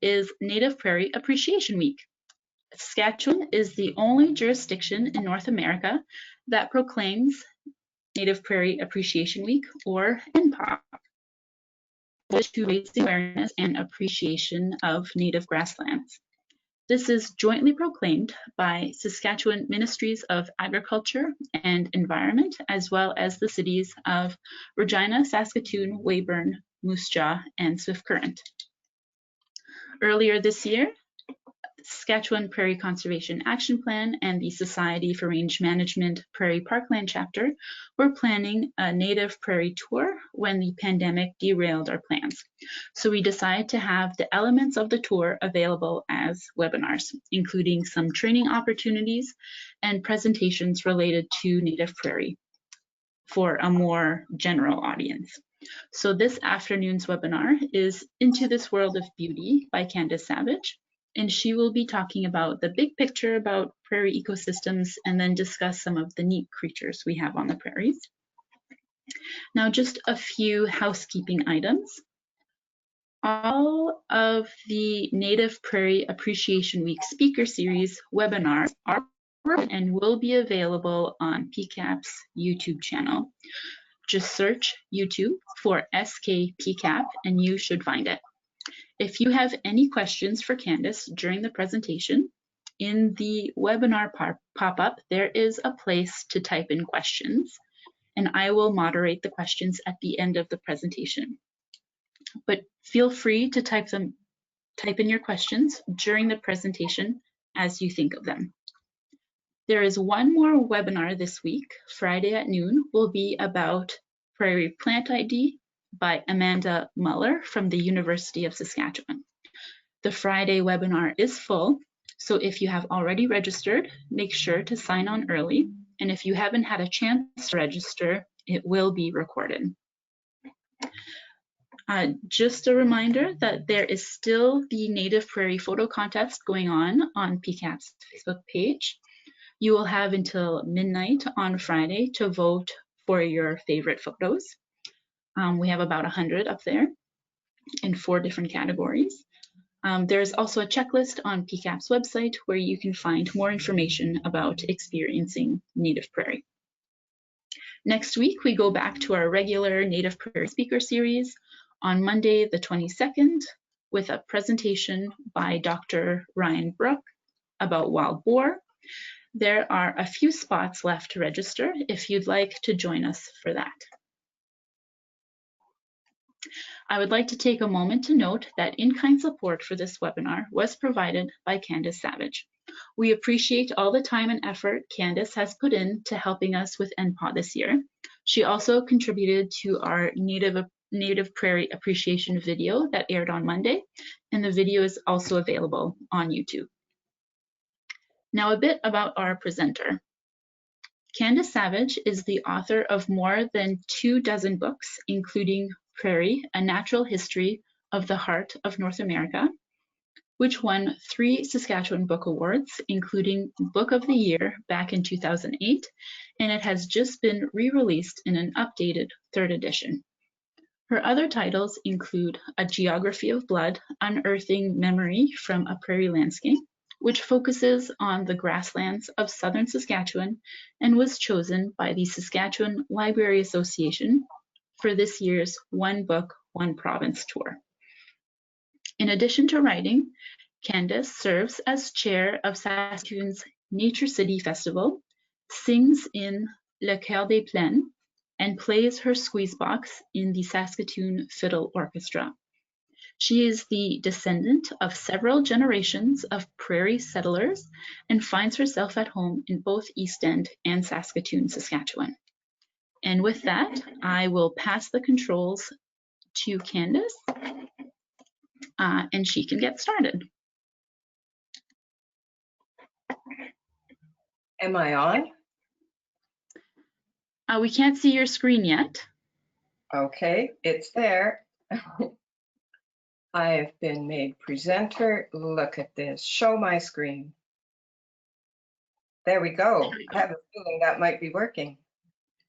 is Native Prairie Appreciation Week. Saskatchewan is the only jurisdiction in North America that proclaims Native Prairie Appreciation Week, or NPAW, to raise the awareness and appreciation of native grasslands. This is jointly proclaimed by Saskatchewan Ministries of Agriculture and Environment, as well as the cities of Regina, Saskatoon, Weyburn, Moose Jaw, and Swift Current. Earlier this year, Saskatchewan Prairie Conservation Action Plan and the Society for Range Management Prairie Parkland chapter were planning a native prairie tour when the pandemic derailed our plans. So we decided to have the elements of the tour available as webinars, including some training opportunities and presentations related to native prairie for a more general audience. So this afternoon's webinar is Into This World of Beauty by Candace Savage. And she will be talking about the big picture about prairie ecosystems and then discuss some of the neat creatures we have on the prairies. Now, just a few housekeeping items. All of the Native Prairie Appreciation Week Speaker Series webinars are and will be available on PCAP's YouTube channel. Just search YouTube for SKPCAP and you should find it. If you have any questions for Candace during the presentation, in the webinar pop-up, there is a place to type in questions, and I will moderate the questions at the end of the presentation. But feel free to type in your questions during the presentation as you think of them. There is one more webinar this week. Friday at noon will be about Prairie Plant ID by Amanda Muller from the University of Saskatchewan. The Friday webinar is full, so if you have already registered, make sure to sign on early, and if you haven't had a chance to register, it will be recorded. Just a reminder that there is still the Native Prairie Photo Contest going on PCAP's Facebook page. You will have until midnight on Friday to vote for your favorite photos. We have about 100 up there in 4 different categories. There's also a checklist on PCAP's website where you can find more information about experiencing Native Prairie. Next week, we go back to our regular Native Prairie speaker series on Monday, the 22nd, with a presentation by Dr. Ryan Brook about wild boar. There are a few spots left to register if you'd like to join us for that. I would like to take a moment to note that in-kind support for this webinar was provided by Candace Savage. We appreciate all the time and effort Candace has put in to helping us with NPAW this year. She also contributed to our Native Prairie Appreciation video that aired on Monday, and the video is also available on YouTube. Now a bit about our presenter. Candace Savage is the author of more than 24 books, including Prairie, A Natural History of the Heart of North America, which won 3 Saskatchewan Book Awards, including Book of the Year back in 2008, and it has just been re-released in an updated 3rd edition. Her other titles include A Geography of Blood, Unearthing Memory from a Prairie Landscape, which focuses on the grasslands of southern Saskatchewan and was chosen by the Saskatchewan Library Association for this year's One Book, One Province tour. In addition to writing, Candace serves as chair of Saskatoon's Nature City Festival, sings in Le Cœur des Plaines, and plays her squeeze box in the Saskatoon Fiddle Orchestra. She is the descendant of several generations of prairie settlers and finds herself at home in both East End and Saskatoon, Saskatchewan. And with that, I will pass the controls to Candace, and she can get started. Am I on? We can't see your screen yet. Okay, it's there. I have been made presenter. Look at this. Show my screen. There we go. I have a feeling that might be working.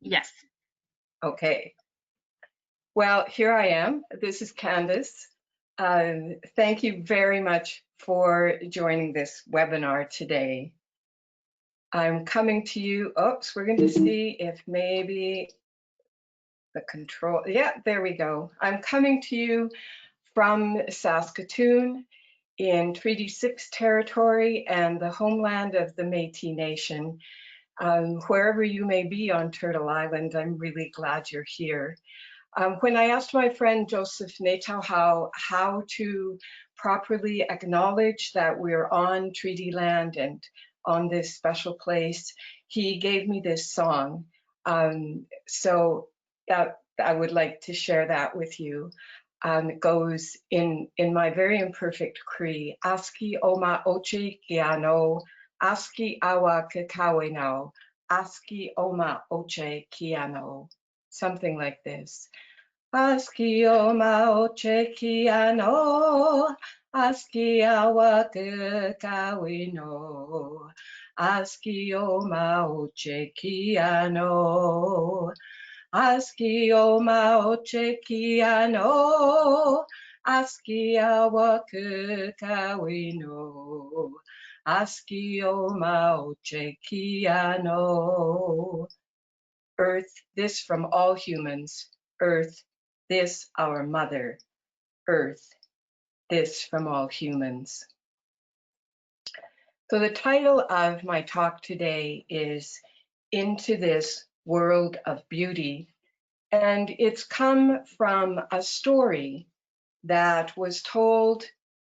Yes. Okay. Well, here I am. This is Candace. Thank you very much for joining this webinar today. I'm coming to you, oops, we're going to see if maybe the control, yeah, there we go. I'm coming to you from Saskatoon in Treaty 6 territory and the homeland of the Métis Nation. Wherever you may be on Turtle Island, I'm really glad you're here. When I asked my friend Joseph Natal how to properly acknowledge that we're on treaty land and on this special place, he gave me this song. So I would like to share that with you. It goes in my very imperfect Cree, Aski oma oche kiano, Aski awa kakawe now, Aski oma oche kiano. Something like this. Aski oma oche kiano, Aski awa kakawe no, Aski oma oche kiano. Aski oma oche kiano, Aski awa kakawe no, Aski oma oche kiano. Earth, this from all humans. Earth, this our mother. Earth, this from all humans. So the title of my talk today is Into This World of Beauty. And it's come from a story that was told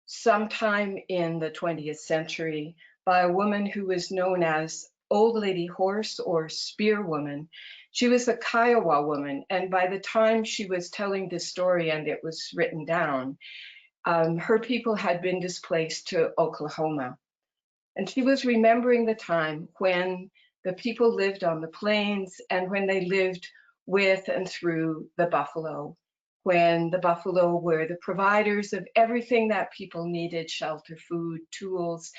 sometime in the 20th century by a woman who was known as Old Lady Horse or Spear Woman. She was a Kiowa woman, and by the time she was telling this story and it was written down, her people had been displaced to Oklahoma. And she was remembering the time when the people lived on the plains and when they lived with and through the buffalo, when the buffalo were the providers of everything that people needed, shelter, food, tools,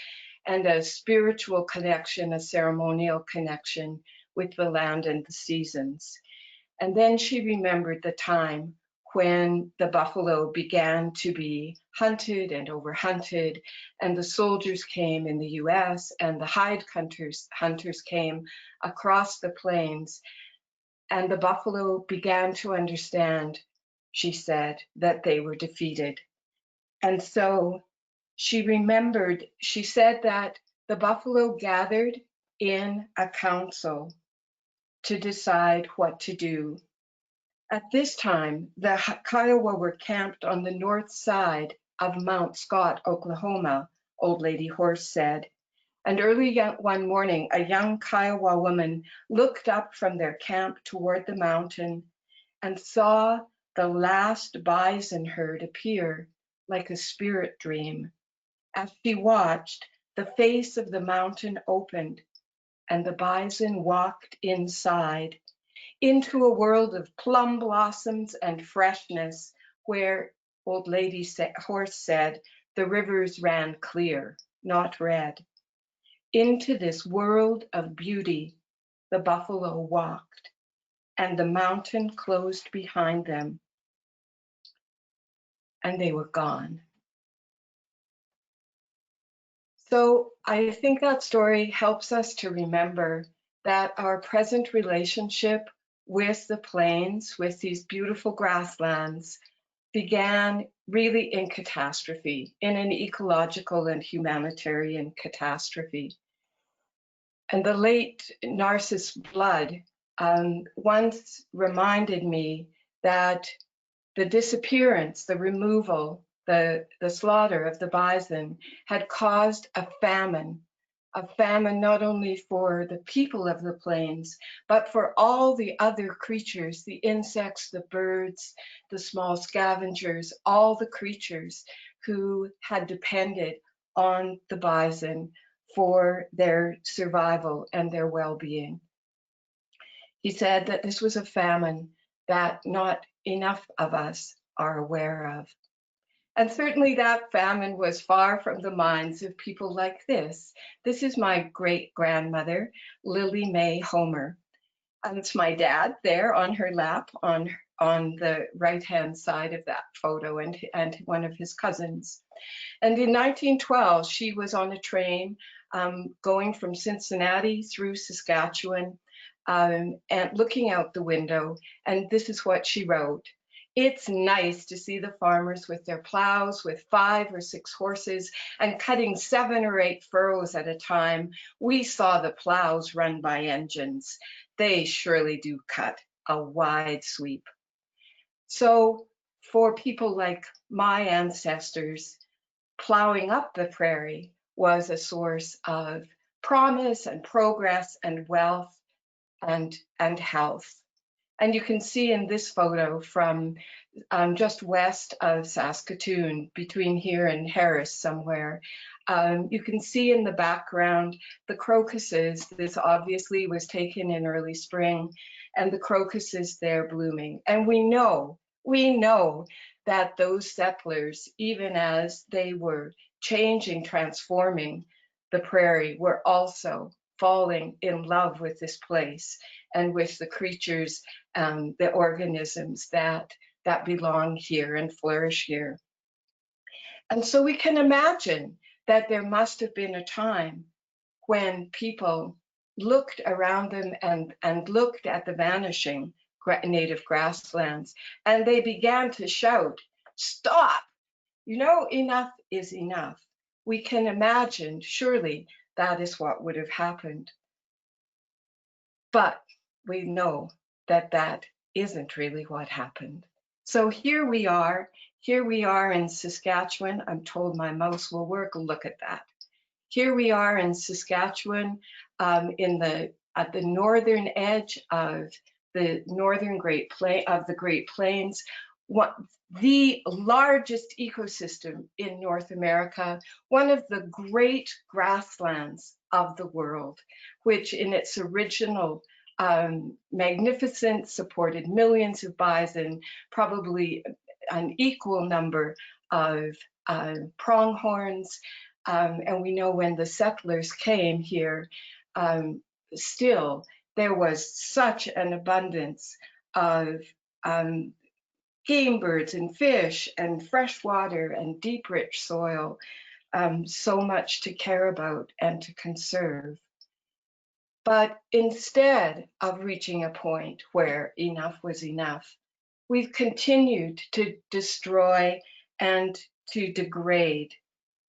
and a spiritual connection, a ceremonial connection with the land and the seasons. And then she remembered the time when the buffalo began to be hunted and overhunted, and the soldiers came in the US and the hide hunters came across the plains, and the buffalo began to understand, she said, that they were defeated. And so she remembered, she said that the buffalo gathered in a council to decide what to do. At this time, the Kiowa were camped on the north side of Mount Scott, Oklahoma, Old Lady Horse said. And early one morning, a young Kiowa woman looked up from their camp toward the mountain and saw the last bison herd appear like a spirit dream. As she watched, the face of the mountain opened and the bison walked inside into a world of plum blossoms and freshness where, Old Lady Horse said, the rivers ran clear, not red. Into this world of beauty, the buffalo walked, and the mountain closed behind them, and they were gone. So I think that story helps us to remember that our present relationship with the plains, with these beautiful grasslands, began really in catastrophe, in an ecological and humanitarian catastrophe. And the late Narcissus Blood once reminded me that the disappearance, the removal, the slaughter of the bison had caused a famine not only for the people of the plains, but for all the other creatures, the insects, the birds, the small scavengers, all the creatures who had depended on the bison for their survival and their well-being. He said that this was a famine that not enough of us are aware of. And certainly that famine was far from the minds of people like this. This is my great-grandmother, Lily Mae Homer. And it's my dad there on her lap, on on the right-hand side of that photo, and one of his cousins. And in 1912, she was on a train going from Cincinnati through Saskatchewan and looking out the window, and this is what she wrote. It's nice to see the farmers with their plows with 5 or 6 horses and cutting 7 or 8 furrows at a time. We saw the plows run by engines. They surely do cut a wide sweep. So for people like my ancestors, plowing up the prairie was a source of promise and progress and wealth and health. And you can see in this photo from just west of Saskatoon, between here and Harris somewhere, you can see in the background the crocuses. This obviously was taken in early spring, and the crocuses there blooming. And we know that those settlers, even as they were changing, transforming the prairie, were also falling in love with this place and with the creatures, the organisms that belong here and flourish here. And so we can imagine that there must have been a time when people looked around them and looked at the vanishing native grasslands, and they began to shout, "Stop! You know, enough is enough." We can imagine, surely that is what would have happened. But we know that that isn't really what happened. So here we are in Saskatchewan. I'm told my mouse will work. Look at that. Here we are in Saskatchewan, at the northern edge of the northern Great Plains, the largest ecosystem in North America, one of the great grasslands of the world, which in its original magnificence supported millions of bison, probably an equal number of pronghorns. And we know when the settlers came here, still there was such an abundance of game birds and fish and fresh water and deep, rich soil, so much to care about and to conserve. But instead of reaching a point where enough was enough, we've continued to destroy and to degrade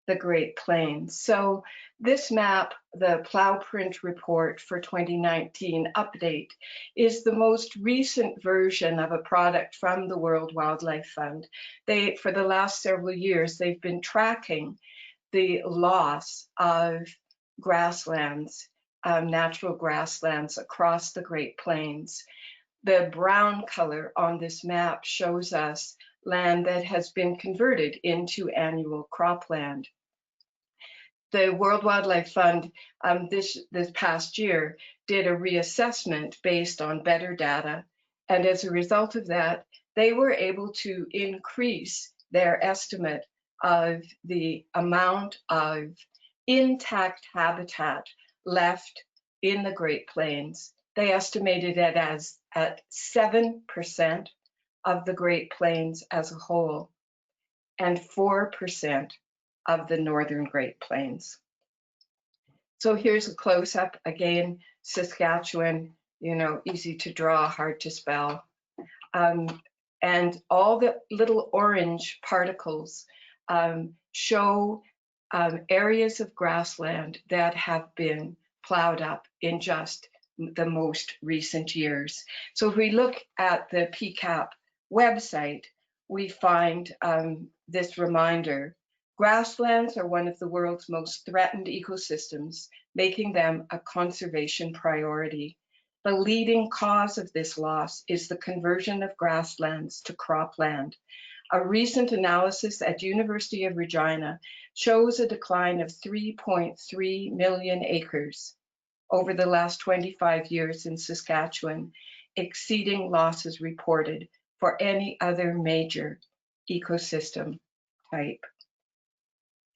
the Great Plains. So this map, the Plowprint Report for 2019 update, is the most recent version of a product from the World Wildlife Fund. For the last several years, they've been tracking the loss of grasslands, natural grasslands across the Great Plains. The brown color on this map shows us land that has been converted into annual cropland. The World Wildlife Fund this past year did a reassessment based on better data, and as a result of that, they were able to increase their estimate of the amount of intact habitat left in the Great Plains. They estimated it as at 7% of the Great Plains as a whole, and 4% of the northern Great Plains. So here's a close-up again, Saskatchewan, you know, easy to draw, hard to spell. And all the little orange particles show areas of grassland that have been plowed up in just the most recent years. So if we look at the PCAP website, we find this reminder: grasslands are one of the world's most threatened ecosystems, making them a conservation priority. The leading cause of this loss is the conversion of grasslands to cropland. A recent analysis at University of Regina shows a decline of 3.3 million acres over the last 25 years in Saskatchewan, exceeding losses reported for any other major ecosystem type.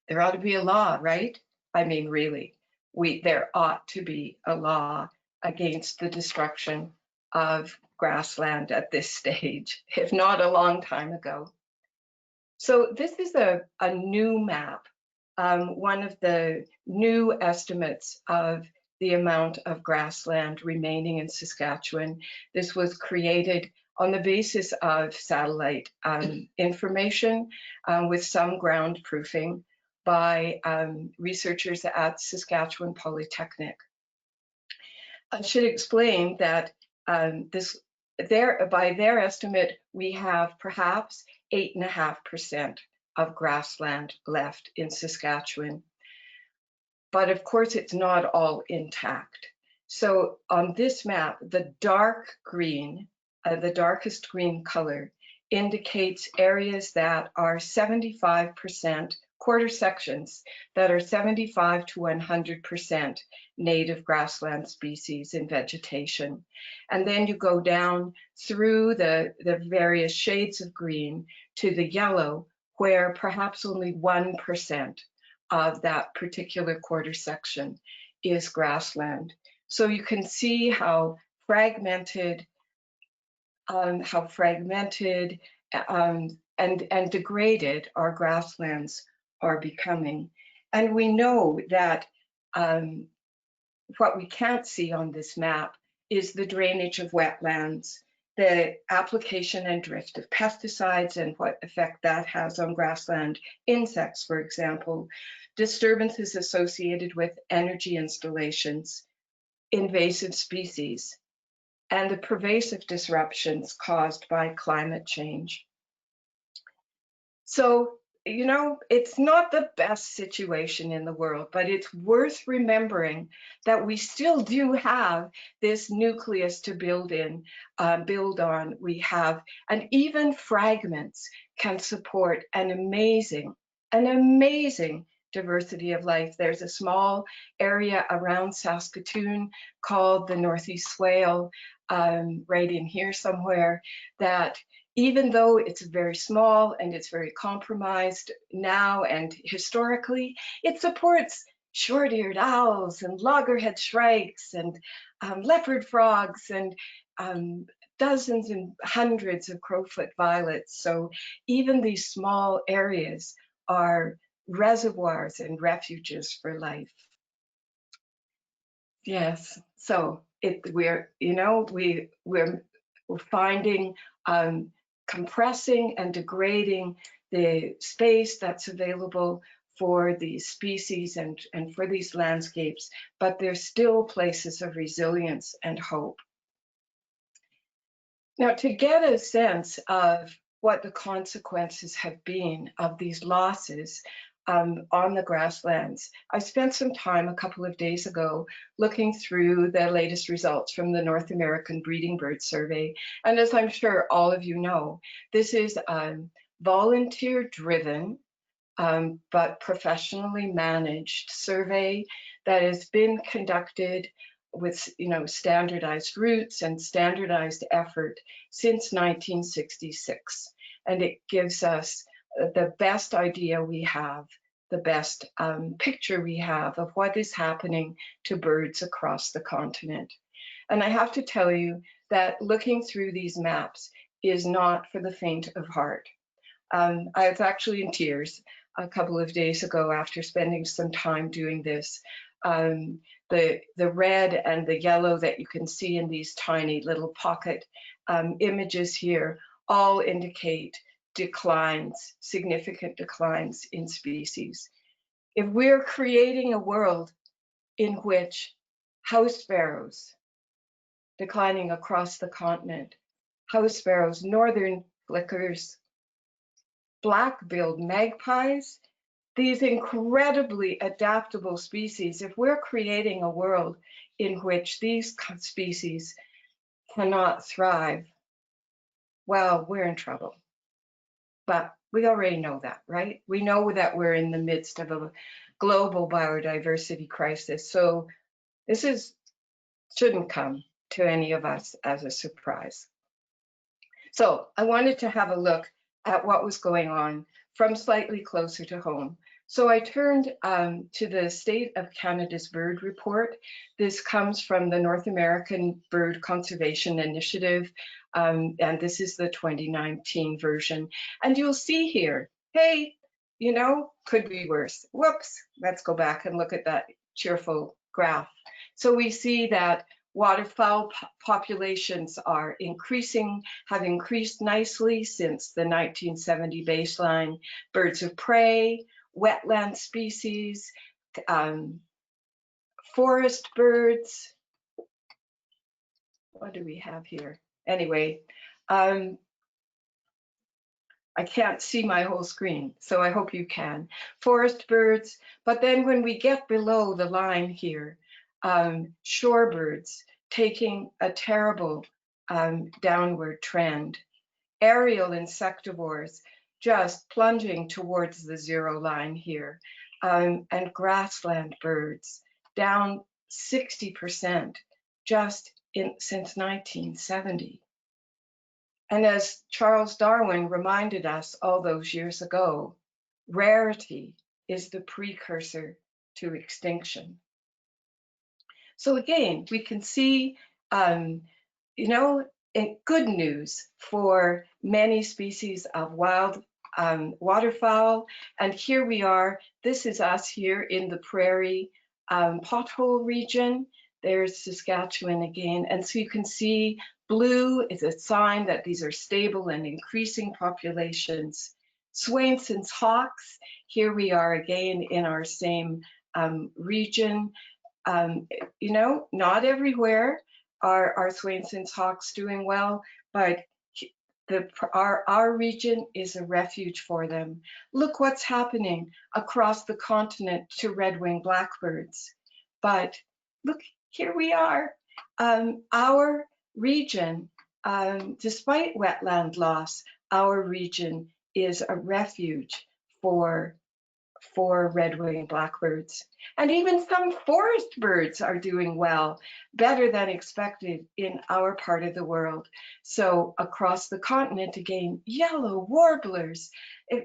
There ought to be a law, right? I mean, really, there ought to be a law against the destruction of grassland at this stage, if not a long time ago. So this is a new map, one of the new estimates of the amount of grassland remaining in Saskatchewan. This was created on the basis of satellite information with some ground proofing by researchers at Saskatchewan Polytechnic. I should explain that by their estimate, we have perhaps 8.5% of grassland left in Saskatchewan. But of course, it's not all intact. So on this map, the dark green, the darkest green color, indicates areas that are 75%, quarter sections that are 75 to 100% native grassland species in vegetation. And then you go down through the various shades of green to the yellow, where perhaps only 1% of that particular quarter section is grassland. So you can see how fragmented and degraded our grasslands are becoming. And we know that what we can't see on this map is the drainage of wetlands, the application and drift of pesticides and what effect that has on grassland insects, for example, disturbances associated with energy installations, invasive species, and the pervasive disruptions caused by climate change. So, you know, it's not the best situation in the world, but it's worth remembering that we still do have this nucleus to build on. We have, and even fragments can support an amazing diversity of life. There's a small area around Saskatoon called the Northeast Swale, right in here somewhere, that even though it's very small and it's very compromised now and historically, it supports short-eared owls and loggerhead shrikes and leopard frogs and dozens and hundreds of crowfoot violets. So even these small areas are reservoirs and refuges for life. Yes, so we're finding compressing and degrading the space that's available for these species and for these landscapes, but there's still places of resilience and hope. Now, to get a sense of what the consequences have been of these losses on the grasslands, I spent some time a couple of days ago looking through the latest results from the North American Breeding Bird Survey. And as I'm sure all of you know, this is a volunteer-driven but professionally managed survey that has been conducted with standardized routes and standardized effort since 1966. And it gives us the best idea we have, the best picture we have of what is happening to birds across the continent. And I have to tell you that looking through these maps is not for the faint of heart. I was actually in tears a couple of days ago after spending some time doing this. The red and the yellow that you can see in these tiny little pocket images here all indicate declines, significant declines in species. If we're creating a world in which house sparrows, declining across the continent, house sparrows, northern flickers, black-billed magpies, these incredibly adaptable species, if we're creating a world in which these species cannot thrive, well, we're in trouble. But we already know that, right? We know that we're in the midst of a global biodiversity crisis. So this shouldn't come to any of us as a surprise. So I wanted to have a look at what was going on from slightly closer to home. So I turned to the State of Canada's Bird Report. This comes from the North American Bird Conservation Initiative, and this is the 2019 version. And you'll see here, hey, you know, could be worse. Whoops, let's go back and look at that cheerful graph. So we see that waterfowl populations are increasing, have increased nicely since the 1970 baseline. Birds of prey, wetland species, forest birds. What do we have here? Anyway, I can't see my whole screen, so I hope you can. Forest birds, but then when we get below the line here, shorebirds taking a terrible downward trend. Aerial insectivores just plunging towards the zero line here, and grassland birds down 60% just since 1970. And as Charles Darwin reminded us all those years ago, rarity is the precursor to extinction. So again, we can see, you know, good news for many species of wild waterfowl. And here we are. This is us here in the Prairie pothole region. There's Saskatchewan again. And so you can see blue is a sign that these are stable and increasing populations. Swainson's hawks, here we are again in our same region. You know, not everywhere are Swainson's hawks doing well, but our region is a refuge for them. Look what's happening across the continent to red-winged blackbirds. But look, here we are. Our region, despite wetland loss, our region is a refuge for red-winged blackbirds. And even some forest birds are doing well, better than expected in our part of the world. So across the continent again, yellow warblers,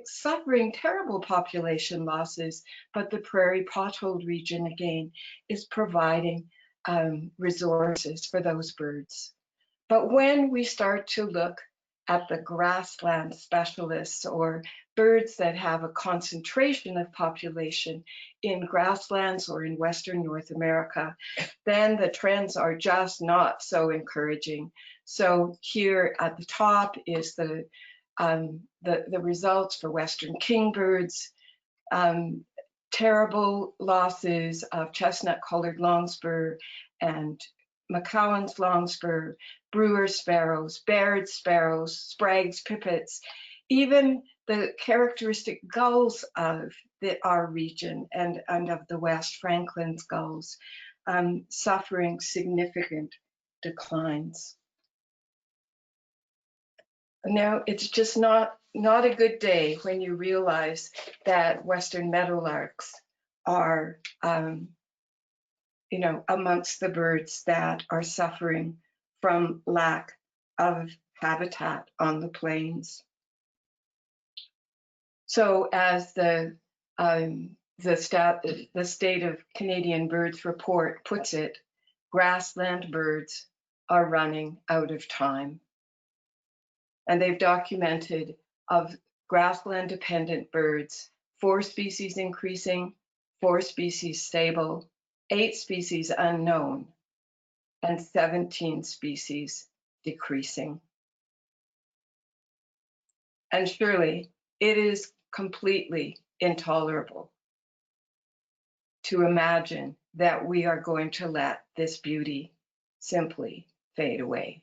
suffering terrible population losses, but the prairie pothole region again is providing resources for those birds. But when we start to look at the grassland specialists or birds that have a concentration of population in grasslands or in Western North America, then the trends are just not so encouraging. So here at the top is the results for Western kingbirds, terrible losses of chestnut-colored longspur and McCowan's longspur, brewer sparrows, Baird sparrows, Sprague's pipits, even the characteristic gulls of our region and of the West, Franklin's gulls, suffering significant declines. Now, it's just not a good day when you realize that Western meadowlarks are you know, amongst the birds that are suffering from lack of habitat on the plains. So as the State of Canadian Birds Report puts it, grassland birds are running out of time. And they've documented of grassland-dependent birds, 4 species increasing, 4 species stable, 8 species unknown, and 17 species decreasing. And surely it is completely intolerable to imagine that we are going to let this beauty simply fade away.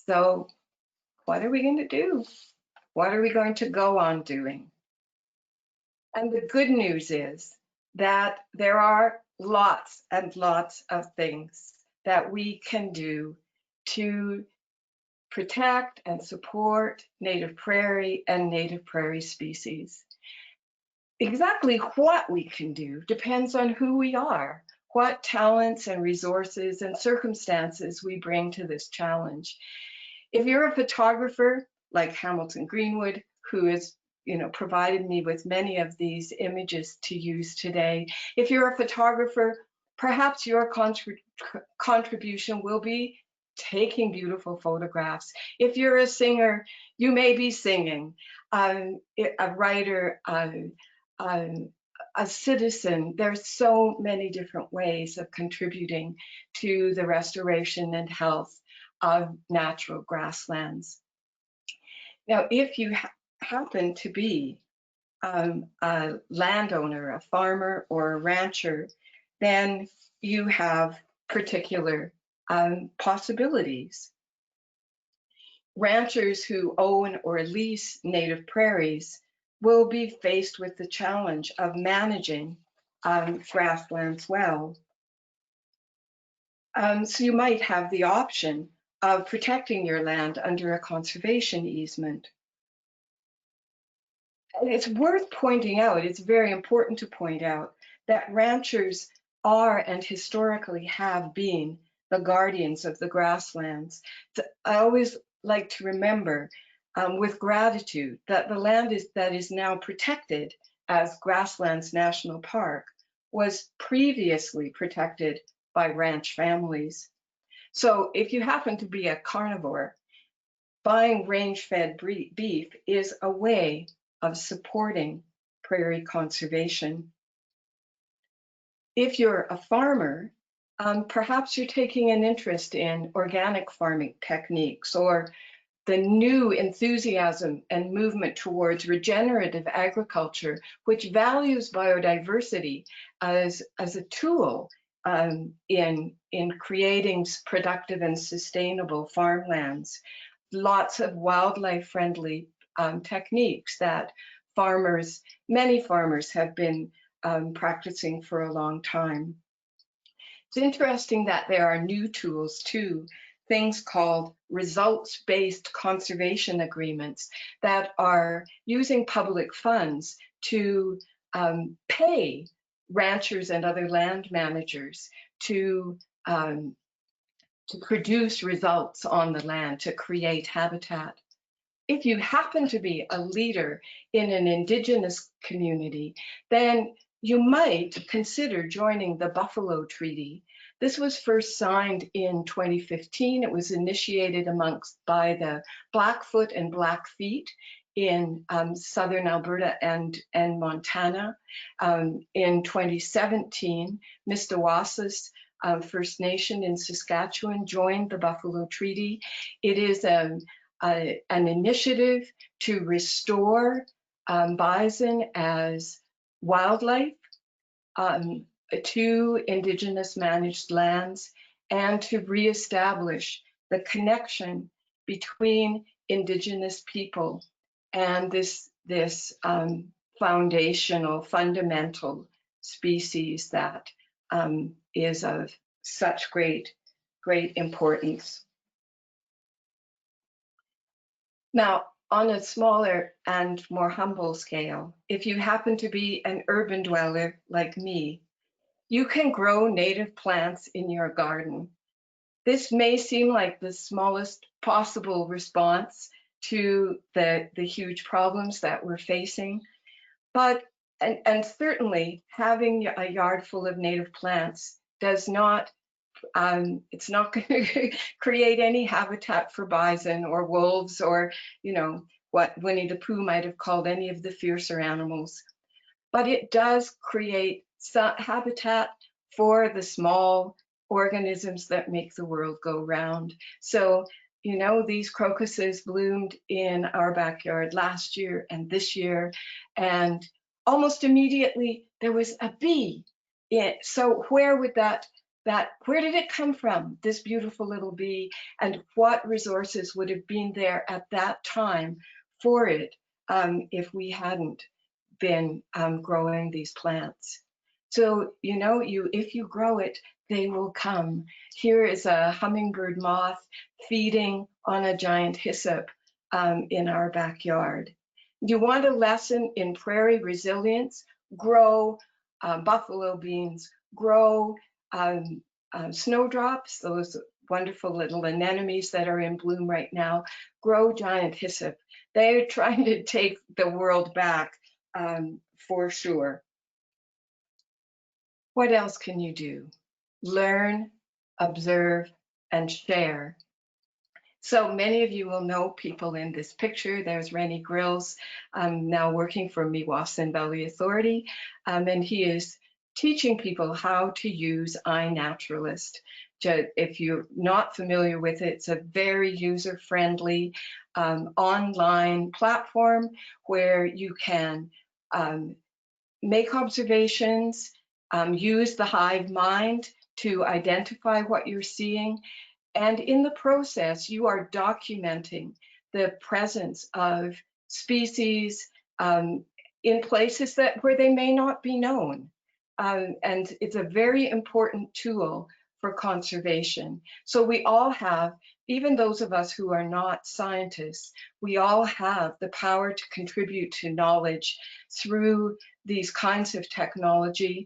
So what are we going to do? What are we going to go on doing? And the good news is that there are lots and lots of things that we can do to protect and support native prairie and native prairie species. Exactly what we can do depends on who we are, what talents and resources and circumstances we bring to this challenge. If you're a photographer like Hamilton Greenwood, who is provided me with many of these images to use today. If you're a photographer, perhaps your contribution will be taking beautiful photographs. If you're a singer, you may be singing. A writer, a citizen. There's so many different ways of contributing to the restoration and health of natural grasslands. Now, if you happen to be a landowner, a farmer, or a rancher, then you have particular possibilities. Ranchers who own or lease native prairies will be faced with the challenge of managing grasslands well. So you might have the option of protecting your land under a conservation easement. And it's worth pointing out, it's very important to point out, that ranchers are and historically have been the guardians of the grasslands. I always like to remember with gratitude that the land that is now protected as Grasslands National Park was previously protected by ranch families. So if you happen to be a carnivore, buying range-fed beef is a way of supporting prairie conservation. If you're a farmer, perhaps you're taking an interest in organic farming techniques or the new enthusiasm and movement towards regenerative agriculture, which values biodiversity as a tool in creating productive and sustainable farmlands. Lots of wildlife-friendly techniques that many farmers have been practicing for a long time. It's interesting that there are new tools too, things called results-based conservation agreements that are using public funds to pay ranchers and other land managers to produce results on the land, to create habitat. If you happen to be a leader in an Indigenous community, then you might consider joining the Buffalo Treaty. This was first signed in 2015. It was initiated by the Blackfoot and Blackfeet in southern Alberta and Montana. In 2017, Mistawasses First Nation in Saskatchewan joined the Buffalo Treaty. It is an initiative to restore bison as wildlife to Indigenous managed lands and to reestablish the connection between Indigenous people and this fundamental species that is of such great importance. Now, on a smaller and more humble scale, if you happen to be an urban dweller like me, you can grow native plants in your garden. This may seem like the smallest possible response to the huge problems that we're facing, but and certainly having a yard full of native plants does not it's not going to create any habitat for bison or wolves or, what Winnie the Pooh might have called any of the fiercer animals. But it does create some habitat for the small organisms that make the world go round. So, these crocuses bloomed in our backyard last year and this year, and almost immediately there was a bee. So where did it come from, this beautiful little bee, and what resources would have been there at that time for it if we hadn't been growing these plants? So, if you grow it, they will come. Here is a hummingbird moth feeding on a giant hyssop in our backyard. You want a lesson in prairie resilience? Grow buffalo beans, grow snowdrops, those wonderful little anemones that are in bloom right now, grow giant hyssop. They're trying to take the world back, for sure. What else can you do? Learn, observe, and share. So many of you will know people in this picture. There's Rennie Grills, now working for Meewasin Valley Authority, and he is teaching people how to use iNaturalist. If you're not familiar with it, it's a very user-friendly online platform where you can make observations, use the hive mind to identify what you're seeing, and in the process, you are documenting the presence of species in places where they may not be known. And it's a very important tool for conservation. So we all have, even those of us who are not scientists, we all have the power to contribute to knowledge through these kinds of technology.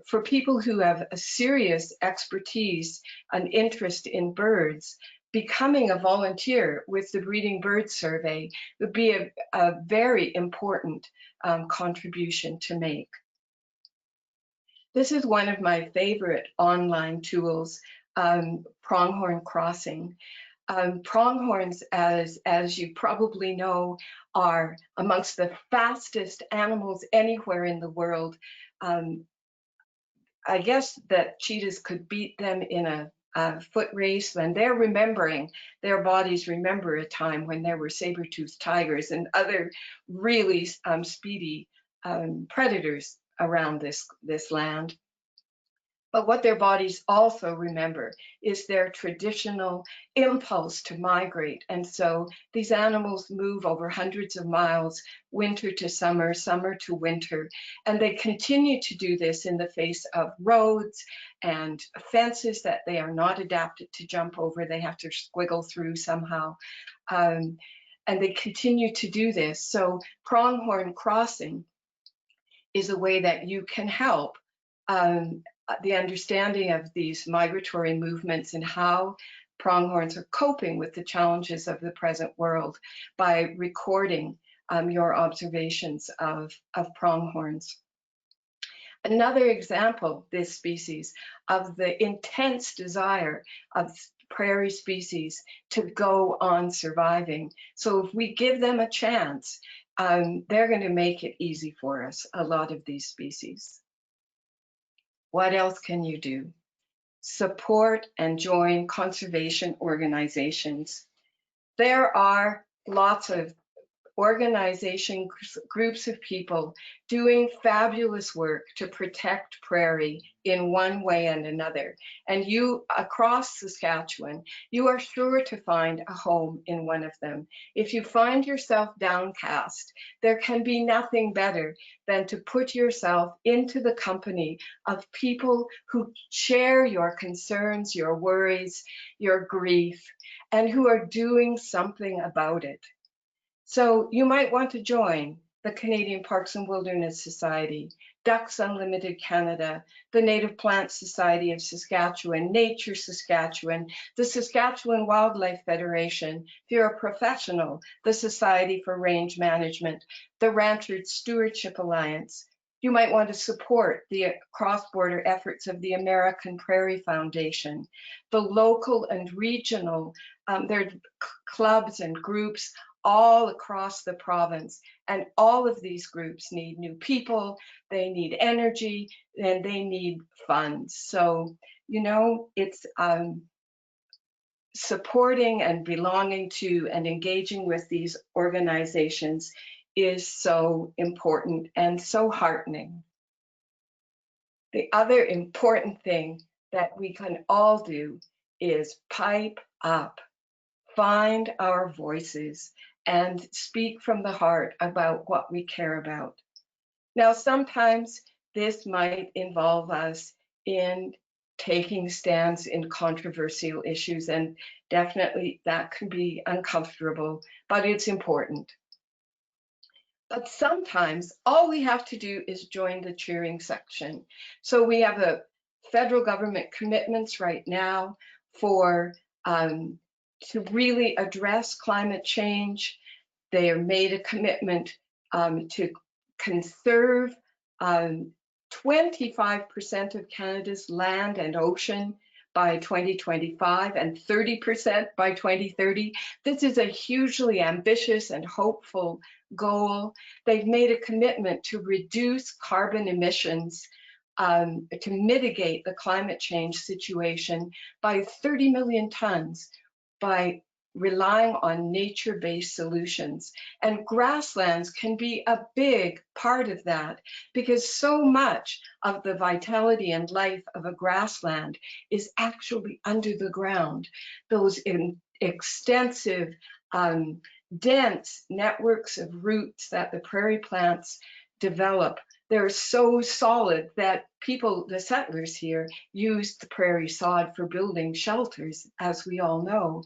For people who have a serious expertise, an interest in birds, becoming a volunteer with the Breeding Bird Survey would be a very important contribution to make. This is one of my favorite online tools, Pronghorn Crossing. Pronghorns, as you probably know, are amongst the fastest animals anywhere in the world. I guess that cheetahs could beat them in a foot race, and they're remembering, their bodies remember a time when there were saber-toothed tigers and other really speedy predators around this land. But what their bodies also remember is their traditional impulse to migrate. And so these animals move over hundreds of miles, winter to summer, summer to winter. And they continue to do this in the face of roads and fences that they are not adapted to jump over. They have to squiggle through somehow. And they continue to do this. So Pronghorn Crossing is a way that you can help the understanding of these migratory movements and how pronghorns are coping with the challenges of the present world by recording your observations of pronghorns. Another example, this species, of the intense desire of prairie species to go on surviving. So if we give them a chance, they're going to make it easy for us, a lot of these species. What else can you do? Support and join conservation organizations. There are lots of organization groups of people doing fabulous work to protect prairie in one way and another. And you, across Saskatchewan, you are sure to find a home in one of them. If you find yourself downcast, there can be nothing better than to put yourself into the company of people who share your concerns, your worries, your grief, and who are doing something about it. So you might want to join the Canadian Parks and Wilderness Society, Ducks Unlimited Canada, the Native Plants Society of Saskatchewan, Nature Saskatchewan, the Saskatchewan Wildlife Federation, if you're a professional, the Society for Range Management, the Ranchers Stewardship Alliance. You might want to support the cross-border efforts of the American Prairie Foundation, the local and regional, there are clubs and groups all across the province. And all of these groups need new people, they need energy, and they need funds. So, you know, it's supporting and belonging to and engaging with these organizations is so important and so heartening. The other important thing that we can all do is pipe up, find our voices, and speak from the heart about what we care about. Now, sometimes this might involve us in taking stands in controversial issues, and definitely that can be uncomfortable, but it's important. But sometimes all we have to do is join the cheering section. So we have a federal government commitments right now for to really address climate change. They have made a commitment to conserve 25% of Canada's land and ocean by 2025 and 30% by 2030. This is a hugely ambitious and hopeful goal. They've made a commitment to reduce carbon emissions to mitigate the climate change situation by 30 million tons by relying on nature-based solutions. And grasslands can be a big part of that, because so much of the vitality and life of a grassland is actually under the ground. Those extensive, dense networks of roots that the prairie plants develop, they're so solid that people, the settlers here, used the prairie sod for building shelters, as we all know.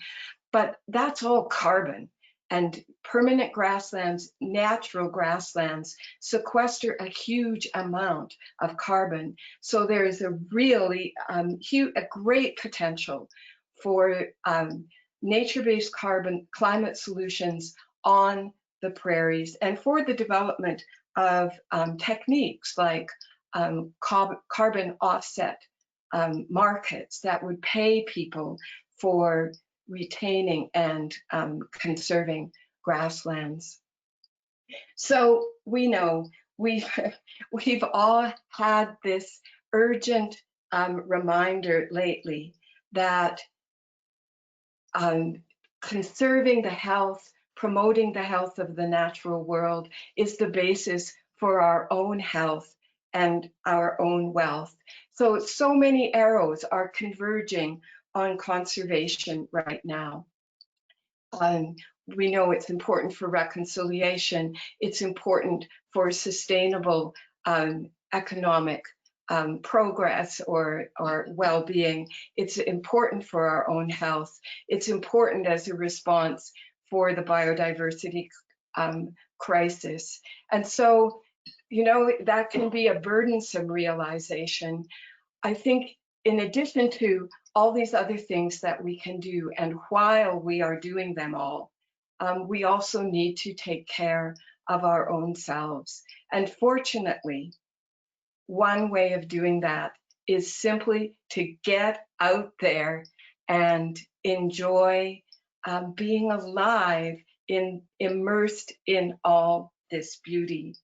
But that's all carbon, and permanent grasslands, natural grasslands, sequester a huge amount of carbon. So there is a really a great potential for nature-based climate solutions on the prairies, and for the development of techniques like carbon offset markets that would pay people for retaining and conserving grasslands. So we know we've all had this urgent reminder lately that conserving the health, promoting the health of the natural world is the basis for our own health and our own wealth. So many arrows are converging on conservation right now. We know it's important for reconciliation. It's important for sustainable economic progress or well-being. It's important for our own health. It's important as a response for the biodiversity crisis. And so, you know, that can be a burdensome realization. I think in addition to all these other things that we can do, and while we are doing them all, we also need to take care of our own selves. And fortunately, one way of doing that is simply to get out there and enjoy being alive, immersed in all this beauty.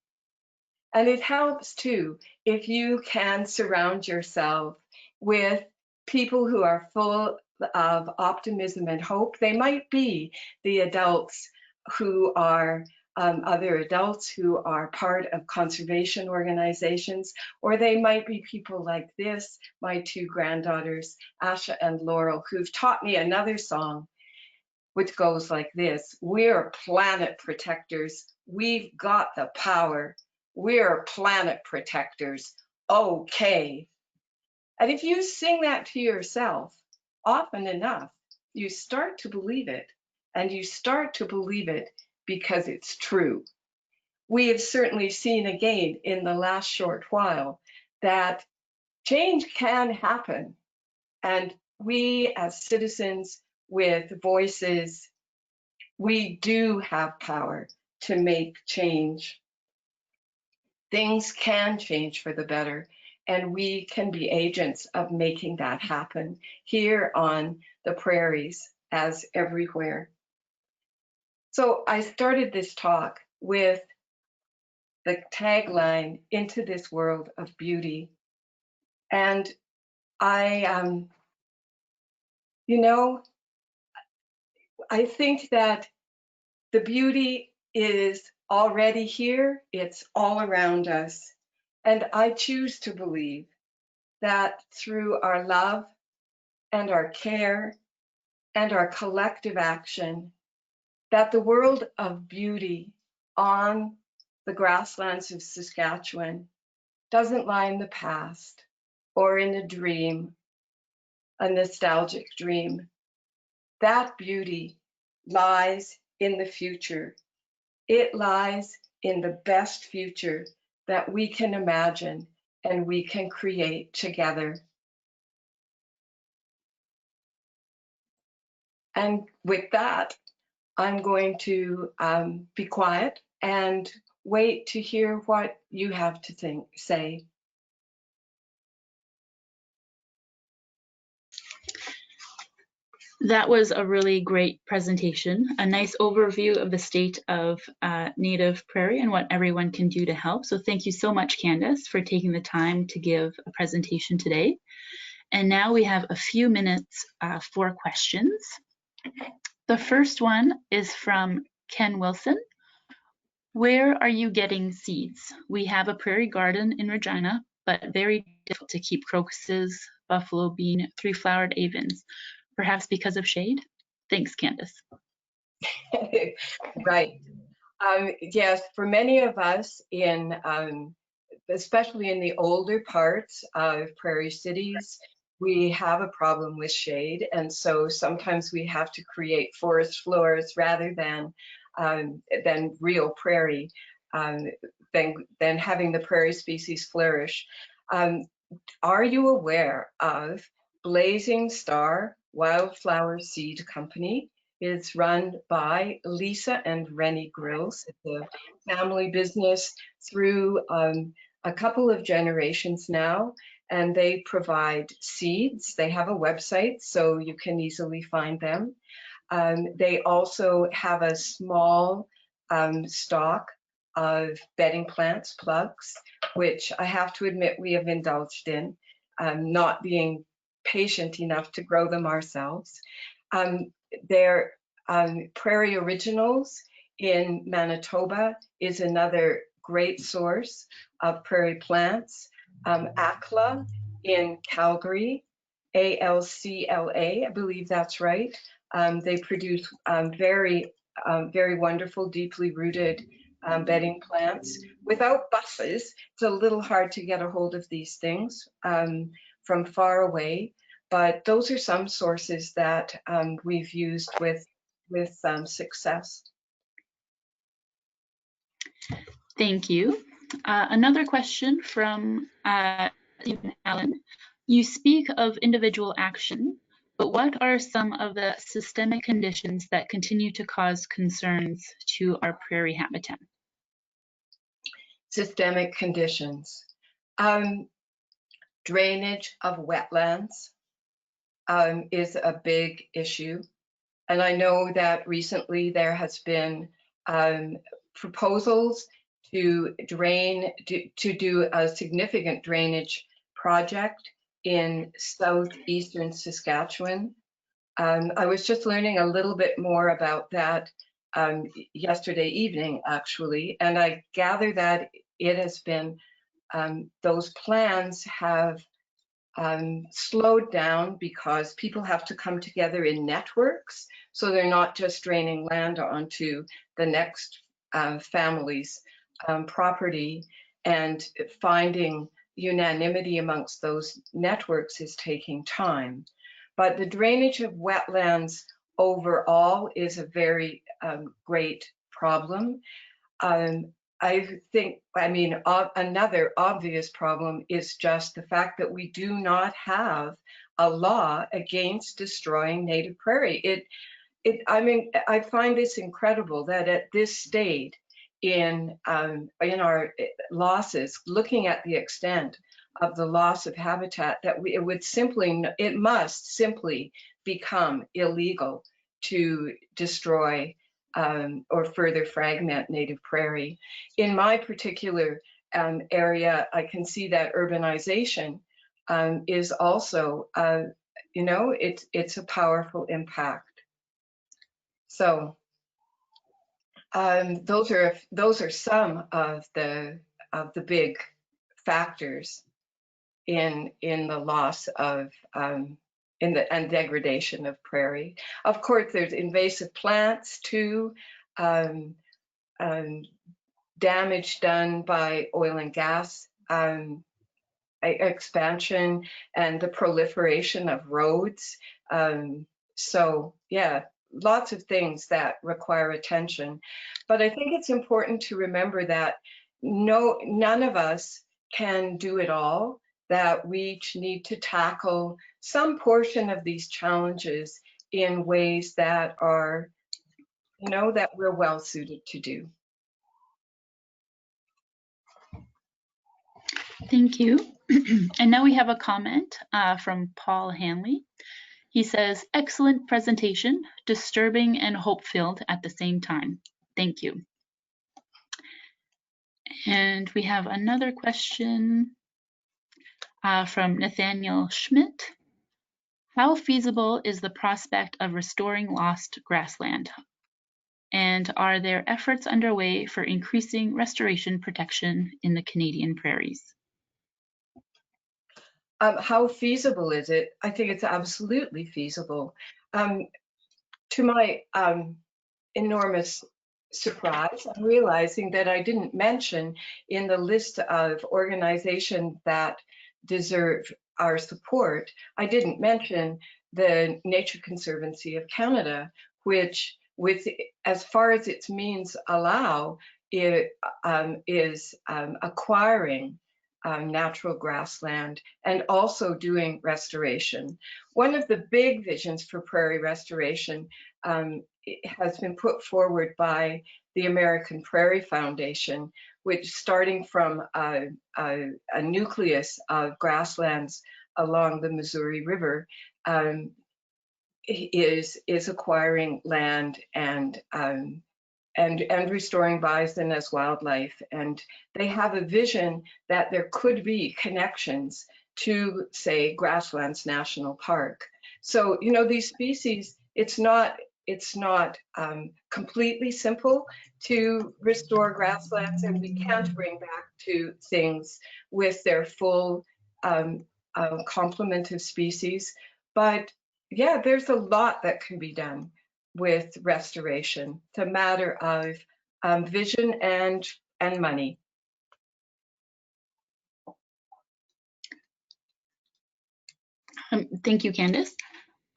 And it helps too if you can surround yourself with people who are full of optimism and hope. They might be the adults who are other adults who are part of conservation organizations, or they might be people like this, my two granddaughters, Asha and Laurel, who've taught me another song, which goes like this: we're planet protectors, we've got the power, we're planet protectors, okay. And if you sing that to yourself often enough, you start to believe it, and you start to believe it because it's true. We have certainly seen again in the last short while that change can happen, and we as citizens with voices, we do have power to make change. Things can change for the better, and we can be agents of making that happen here on the prairies as everywhere. So I started this talk with the tagline, "Into this world of beauty." And I, you know, I think that the beauty is already here, it's all around us. And I choose to believe that through our love and our care and our collective action, that the world of beauty on the grasslands of Saskatchewan doesn't lie in the past or in a dream, a nostalgic dream. That beauty lies in the future. It lies in the best future that we can imagine and we can create together. And with that, I'm going to be quiet and wait to hear what you have to say. That was a really great presentation, a nice overview of the state of native prairie and what everyone can do to help. So thank you so much, Candace, for taking the time to give a presentation today. And now we have a few minutes for questions. The first one is from Ken Wilson. Where are you getting seeds? We have a prairie garden in Regina, but very difficult to keep crocuses, buffalo bean, three-flowered avens, perhaps because of shade? Thanks, Candace. Right. Yes, for many of us especially in the older parts of prairie cities, we have a problem with shade. And so sometimes we have to create forest floors rather than real prairie, than having the prairie species flourish. Are you aware of Blazing Star Wildflower Seed Company? It's run by Lisa and Rennie Grills. It's a family business through a couple of generations now, and they provide seeds. They have a website, so you can easily find them. They also have a small stock of bedding plants, plugs, which I have to admit we have indulged in, not being patient enough to grow them ourselves. Their Prairie Originals in Manitoba is another great source of prairie plants. ACLA in Calgary, ALCLA, I believe that's right. They produce very wonderful, deeply rooted bedding plants without buses. It's a little hard to get a hold of these things from far away, but those are some sources that we've used with success. Thank you. Another question from Stephen Allen. You speak of individual action, but what are some of the systemic conditions that continue to cause concerns to our prairie habitat? Systemic conditions. Drainage of wetlands is a big issue. And I know that recently there has been proposals to do a significant drainage project in southeastern Saskatchewan. I was just learning a little bit more about that yesterday evening, actually, and I gather that it has been, those plans have slowed down because people have to come together in networks. So they're not just draining land onto the next family's property, and finding unanimity amongst those networks is taking time. But the drainage of wetlands overall is a very great problem. I think, another obvious problem is just the fact that we do not have a law against destroying native prairie. I find this incredible that at this state in our losses, looking at the extent of the loss of habitat, that it must simply become illegal to destroy or further fragment native prairie. In my particular area, I can see that urbanization is also, it's a powerful impact. So those are some of the big factors in the loss of and degradation of prairie. Of course, there's invasive plants too, damage done by oil and gas expansion and the proliferation of roads. So yeah, lots of things that require attention. But I think it's important to remember that none of us can do it all, that we each need to tackle some portion of these challenges in ways that are you know, that we're well suited to do. Thank you. And now we have a comment from Paul Hanley. He says, excellent presentation, disturbing and hope-filled at the same time. Thank you. And we have another question from Nathaniel Schmidt. How feasible is the prospect of restoring lost grassland? And are there efforts underway for increasing restoration protection in the Canadian prairies? How feasible is it? I think it's absolutely feasible. To my enormous surprise, I'm realizing that I didn't mention in the list of organizations that deserve our support, I didn't mention the Nature Conservancy of Canada, which, with as far as its means allow, it is acquiring natural grassland and also doing restoration. One of the big visions for prairie restoration has been put forward by the American Prairie Foundation, which, starting from a nucleus of grasslands along the Missouri River, is acquiring land and restoring bison as wildlife. And they have a vision that there could be connections to, say, Grasslands National Park. So, you know, these species, it's not completely simple to restore grasslands, and we can't bring back to things with their full complement of species. But yeah, there's a lot that can be done with restoration. It's a matter of vision and money. Thank you, Candace.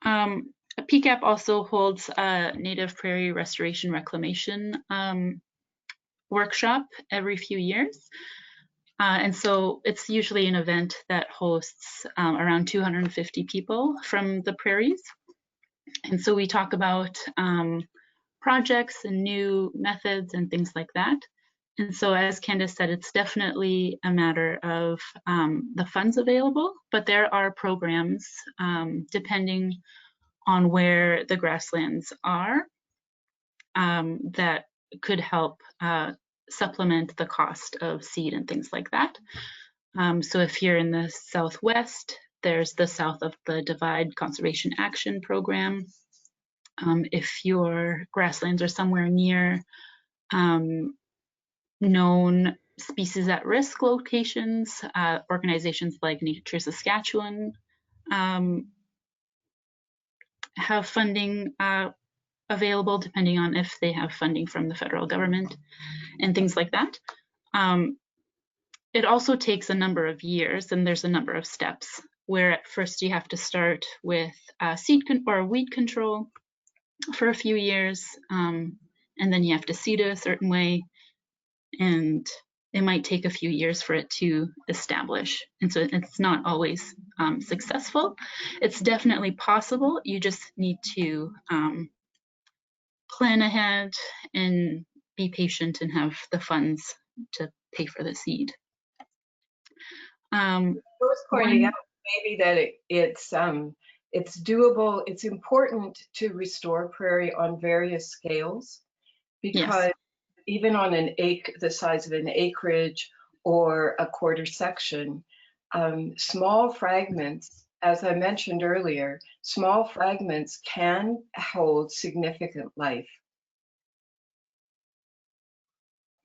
PCAP also holds a Native Prairie Restoration Reclamation workshop every few years. And so it's usually an event that hosts around 250 people from the prairies. And so we talk about projects and new methods and things like that. And so, as Candace said, it's definitely a matter of the funds available, but there are programs depending on where the grasslands are that could help supplement the cost of seed and things like that. So if you're in the Southwest, there's the South of the Divide Conservation Action Program. If your grasslands are somewhere near known species at risk locations, organizations like Nature Saskatchewan have funding available, depending on if they have funding from the federal government and things like that. It also takes a number of years, and there's a number of steps where at first you have to start with seed or weed control for a few years, and then you have to seed it a certain way, and it might take a few years for it to establish. And so it's not always successful. It's definitely possible. You just need to plan ahead and be patient and have the funds to pay for the seed. Worth pointing out maybe that it's doable. It's important to restore prairie on various scales, because yes, even on the size of an acreage or a quarter section, small fragments, as I mentioned earlier, small fragments can hold significant life.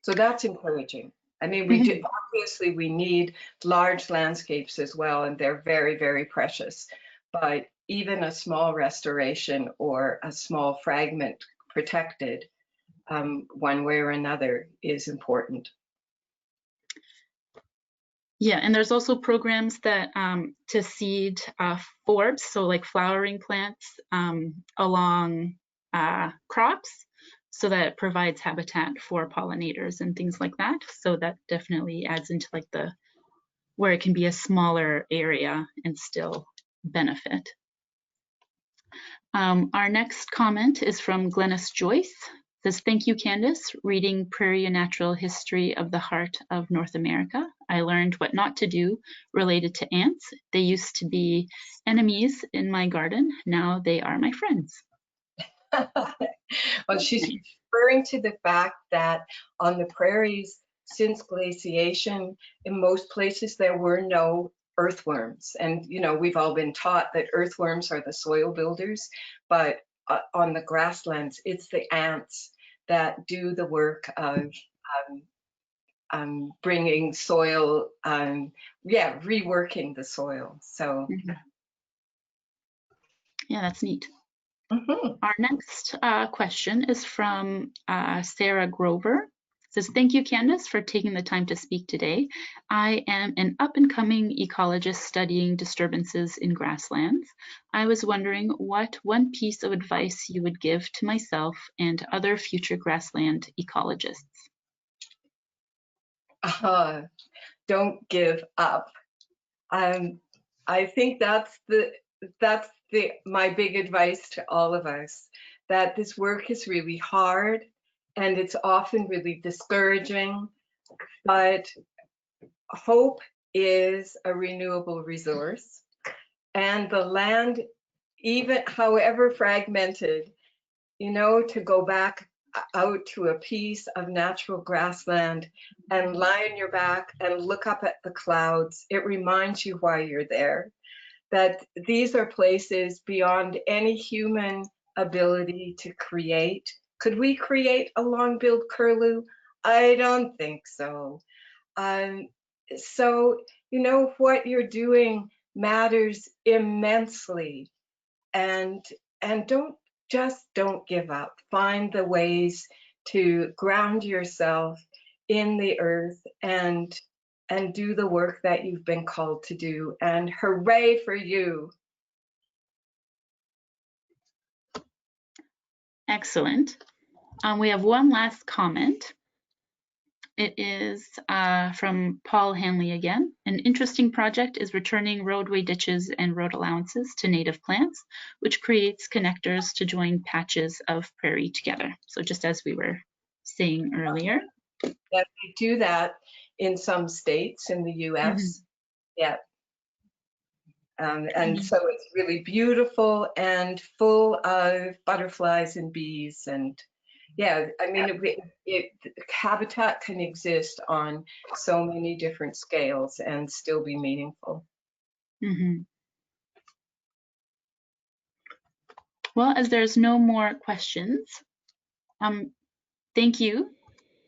So that's encouraging. I mean, obviously we need large landscapes as well, and they're very, very precious. But even a small restoration or a small fragment protected one way or another is important. Yeah, and there's also programs that to seed forbs, so like flowering plants along crops, so that it provides habitat for pollinators and things like that. So that definitely adds into like where it can be a smaller area and still benefit. Our next comment is from Glennis Joyce. Says, thank you, Candace. Reading Prairie, a Natural History of the Heart of North America, I learned what not to do related to ants. They used to be enemies in my garden. Now they are my friends. Well, she's referring to the fact that on the prairies, since glaciation, in most places there were no earthworms. And, you know, we've all been taught that earthworms are the soil builders, but on the grasslands, it's the ants that do the work of bringing soil, reworking the soil. So, yeah, that's neat. mhm. Our next question is from Sarah Grover. It says, thank you, Candace, for taking the time to speak today. I am an up-and-coming ecologist studying disturbances in grasslands. I was wondering what one piece of advice you would give to myself and other future grassland ecologists. Don't give up. I think that's my big advice to all of us, that this work is really hard and it's often really discouraging, but hope is a renewable resource, and the land, even however fragmented, you know, to go back out to a piece of natural grassland and lie on your back and look up at the clouds, it reminds you why you're there. That these are places beyond any human ability to create. Could we create a long-billed curlew? I don't think so. So, you know, what you're doing matters immensely. And don't give up. Find the ways to ground yourself in the earth and do the work that you've been called to do. And hooray for you. Excellent. We have one last comment. It is from Paul Hanley again. An interesting project is returning roadway ditches and road allowances to native plants, which creates connectors to join patches of prairie together. So just as we were saying earlier. That we do that in some states in the US. Yeah. And so it's really beautiful and full of butterflies and bees. And yeah, I mean, habitat can exist on so many different scales and still be meaningful. Well, as there's no more questions, thank you,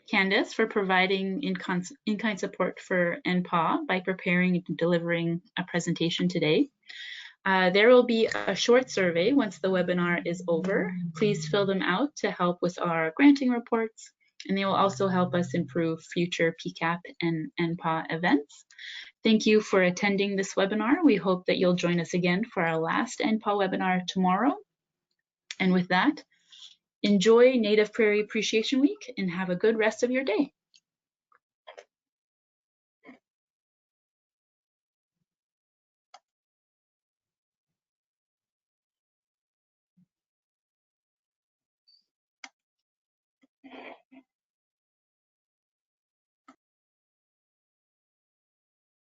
Candace, for providing in-kind support for NPAW by preparing and delivering a presentation today. There will be a short survey once the webinar is over. Please fill them out to help with our granting reports, and they will also help us improve future PCAP and NPAW events. Thank you for attending this webinar. We hope that you'll join us again for our last NPAW webinar tomorrow. And with that, enjoy Native Prairie Appreciation Week and have a good rest of your day.